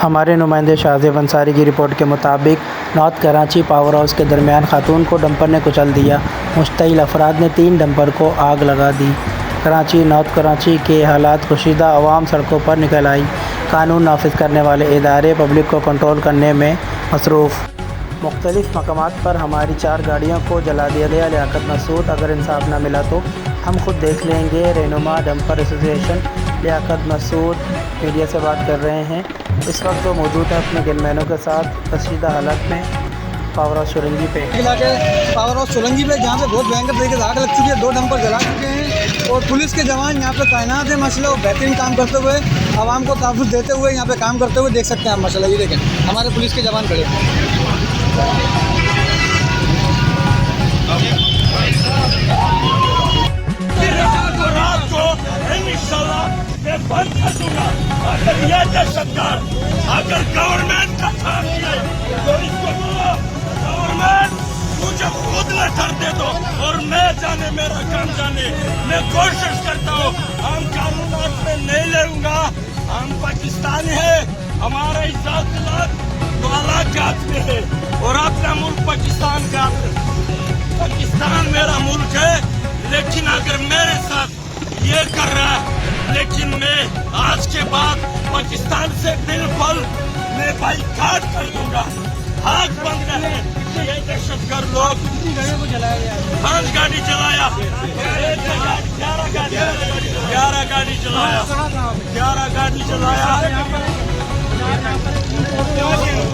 ہمارے نمائندے شاہزیب انصاری کی رپورٹ کے مطابق نارتھ کراچی پاور ہاؤس کے درمیان خاتون کو ڈمپر نے کچل دیا۔ مشتعل افراد نے 3 ڈمپر کو آگ لگا دی۔ کراچی نارتھ کراچی کے حالات کشیدہ، عوام سڑکوں پر نکل آئی۔ قانون نافذ کرنے والے ادارے پبلک کو کنٹرول کرنے میں مصروف۔ مختلف مقامات پر ہماری 4 گاڑیوں کو جلا دیا گیا۔ لیاقت مسعود: اگر انصاف نہ ملا تو ہم خود دیکھ لیں گے۔ رہنما ڈمپر ایسوسی ایشن لیاقت مسعود میڈیا سے بات کر رہے ہیں۔ اس وقت وہ موجود ہیں اپنے گن مینوں کے ساتھ کشیدہ حالت میں پاور ہاؤس چورنگی پہ۔ پاور ہاؤس چورنگی پہ جہاں پہ بہت بھینکر طریقے سے آگ لگ چکی ہے، 2 ڈمپر جلا چکے ہیں اور پولیس کے جوان یہاں پہ تعینات ہیں ماشاءاللہ، وہ بہترین کام کرتے ہوئے، عوام کو تحفظ دیتے ہوئے یہاں پہ کام کرتے ہوئے دیکھ سکتے ہیں آپ ماشاءاللہ۔ یہ دیکھیں ہمارے پولیس کے جوان کھڑے ہیں۔ بند کر دوں گا اگر یہ دہشتگرد اگر گورنمنٹ کا کام کیے تو اس کو بولو گورنمنٹ مجھے خود نہ کر دے دو اور میں جانے میرا کام جانے۔ میں کوشش کرتا ہوں، ہم قانونات میں نہیں لوں گا، ہم پاکستانی ہیں، ہمارا عزت تو اللہ کے ہاتھ میں ہے اور اپنا ملک پاکستان کا پاکستان میرا ملک ہے۔ لیکن اگر میرے ساتھ یہ کر رہا ہے، لیکن میں آج کے بعد پاکستان سے بالکل میں بائیکاٹ کر دوں گا۔ آگ بند رہے، یہ دہشت گرد لوگ 5 گاڑی جلایا، 11 گاڑی جلایا، 11 گاڑی جلایا۔